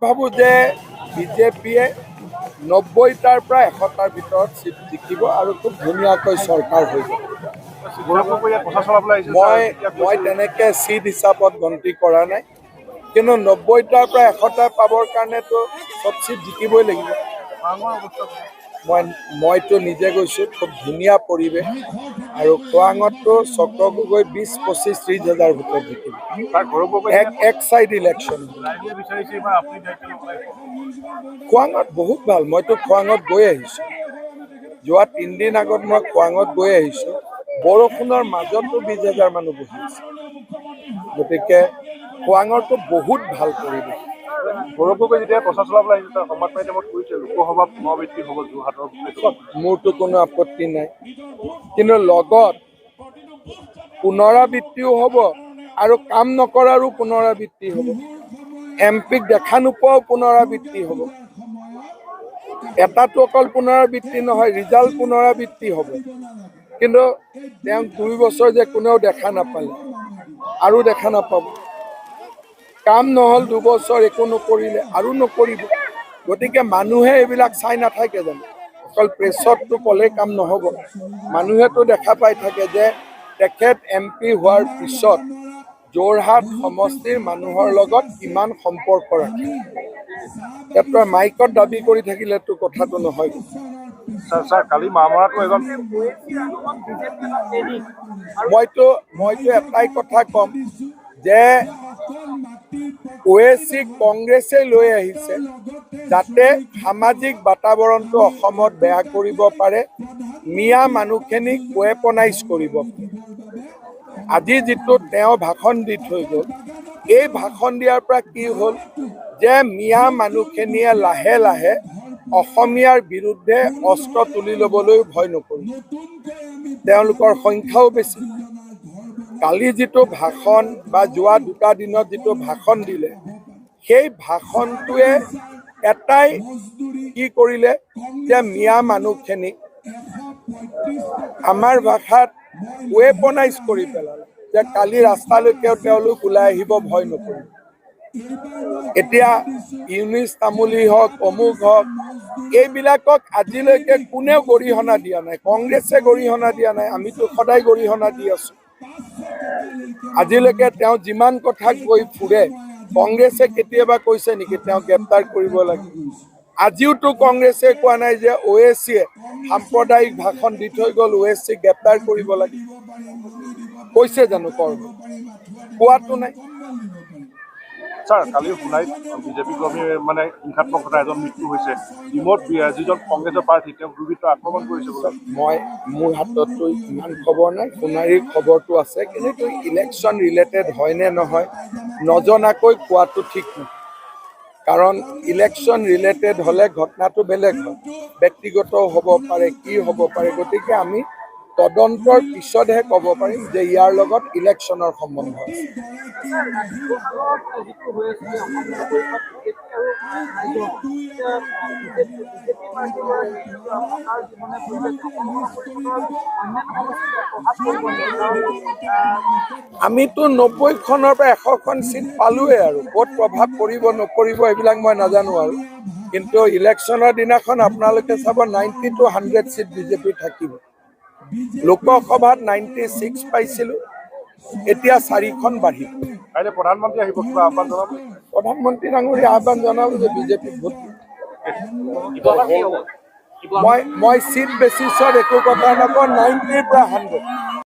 ভাবো যে বিজেপিয়ে ৯০টাৰ পৰা ১০০টাৰ ভিতৰত সিট জিকিব আৰু খুব ধুনীয়াকৈ চৰকাৰ হৈ যাব। মই তেনেকৈ সিট হিচাপত গন্তি কৰা নাই, কিন্তু ৯০টাৰ পৰা ১০০টা পাবৰ কাৰণেতো চব সিট জিকিবই লাগিব। মইতো নিজে গৈছোঁ, খুব ধুনীয়া পৰিৱেশ, আৰু খোৱাঙততো চক্ৰ গগৈ ২০-২৫-৩০ হাজাৰ ভোটত জিকিব। এক চাইড ইলেকশ্যন। খোৱাঙত বহুত ভাল, মইতো খোৱাঙত গৈ আহিছোঁ। যোৱা ৩ দিন আগত মই খোৱাঙত গৈ আহিছোঁ। বৰষুণৰ মাজতো ২০,০০০ মানুহ বহি আছে। গতিকে খোৱাঙৰতো বহুত ভাল পৰিৱেশ। যেতিয়া প্ৰচাৰ চলাবলৈ আহিছে তাৰ সমাজবাদী টাইমত কৈছে লোকসভা পুনৰাবৃত্তি হ'ব যোৰহাটৰ। মোৰতো কোনো আপত্তি নাই, কিন্তু লগত পুনৰাবৃত্তিও হ'ব আৰু কাম নকৰাৰো পুনৰাবৃত্তি হ'ব। এমপিক দেখা নোপোৱাও পুনৰাবৃত্তি হ'ব। এটাতো অকল পুনৰাবৃত্তি নহয়, ৰিজাল্ট পুনৰাবৃত্তি হ'ব। কিন্তু তেওঁক ২ বছৰ যে কোনেও দেখা নাপালে আৰু দেখা নাপাব। কাম নহ'ল ২ বছৰ, একো নকৰিলে আৰু নকৰিব। গতিকে মানুহে এইবিলাক চাই নাথাকে জানো? অকল প্ৰেছততো ক'লে কাম নহ'ব। মানুহেতো দেখা পাই থাকে যে তেখেত এমপি হোৱাৰ পিছত যোৰহাট সমষ্টিৰ মানুহৰ লগত কিমান সম্পৰ্ক ৰাখে। এতিয়া মাইকত দাবী কৰি থাকিলেতো কথাটো নহয়। মইতো এটাই কথা ক'ম যে OACক কংগ্ৰেছে লৈ আহিছে যাতে সামাজিক বাতাবৰণটো অসমত বেয়া কৰিব পাৰে, মিয়া মানুহখিনিক ৱেপনাইজ কৰিব। আজি যিটো তেওঁ ভাষণ দি থৈ গ'ল, এই ভাষণ দিয়াৰ পৰা কি হ'ল যে মিয়া মানুহখিনিয়ে লাহে লাহে অসমীয়াৰ বিৰুদ্ধে অস্ত্ৰ তুলি ল'বলৈ ভয় নকৰিব। তেওঁলোকৰ সংখ্যাও বেছি। কালি যিটো ভাষণ বা যোৱা 2টা দিনত যিটো ভাষণ দিলে, সেই ভাষণটোৱে এটাই কি কৰিলে যে মিয়া মানুহখিনিক আমাৰ ভাষাত ৱেপনাইজ কৰি পেলালে, যে কালি ৰাস্তালৈকেও তেওঁলোক ওলাই আহিব ভয় নকৰিব। এতিয়া ইউনিছ তামুলী হওক, অমুক হওক, এইবিলাকক আজিলৈকে কোনেও গৰিহণা দিয়া নাই। কংগ্ৰেছে গৰিহণা দিয়া নাই, আমিতো সদায় গৰিহণা দি আছো। আজিলৈকে তেওঁ যিমান কথা কৈ ফুৰে, কংগ্ৰেছে কেতিয়াবা কৈছে নেকি তেওঁ গ্ৰেপ্তাৰ কৰিব লাগে? আজিওতো কংগ্ৰেছে কোৱা নাই যে OACয়ে সাম্প্ৰদায়িক ভাষণ দি থৈ গ'ল, OACক গ্ৰেপ্তাৰ কৰিব লাগে। কৈছে জানো? কোৱাটো নাই। ছাৰ, কালি সোণাৰীত বিজেপি কৰ্মী মানে হিংসাত্মক ঘটনা এজন মৃত্যু হৈছে। ডিমৌত যিজন কংগ্ৰেছৰ প্ৰাৰ্থী তেওঁক দুৰ্বৃত্তই আক্ৰমণ কৰিছে বোলে। মোৰ হাতততো ইমান খবৰ নাই, সোণাৰীৰ খবৰটো আছে, কিন্তু ইলেকশ্যন ৰিলেটেড হয় নে নহয় নজনাকৈ কোৱাটো ঠিক নহয়। কাৰণ ইলেকশ্যন ৰিলেটেড হ'লে ঘটনাটো বেলেগ হয়, ব্যক্তিগতও হ'ব পাৰে, কি হ'ব পাৰে। গতিকে আমি তদন্তৰ পিছতহে ক'ব পাৰিম যে ইয়াৰ লগত ইলেকশ্যনৰ সম্বন্ধ আছে। আমিতো ৯০খনৰ পৰা ১০০খন সিট পালোৱে, আৰু ক'ত প্ৰভাৱ পৰিব নপৰিব এইবিলাক মই নাজানো আৰু। কিন্তু ইলেকশ্যনৰ দিনাখন আপোনালোকে চাব 90 to 100 সিট বিজেপি থাকিব। লোকসভাত 96 পাইছিলোঁ, এতিয়া 4খন বাঢ়িব। প্ৰধানমন্ত্ৰী আহিব, কিবা আহ্বান জনাব? প্ৰধানমন্ত্ৰী ডাঙৰীয়া আহ্বান জনাব যে বিজেপিক ভোট মই সিট বেচিছত একো কথা নকওঁ। 90ৰ পৰা 100।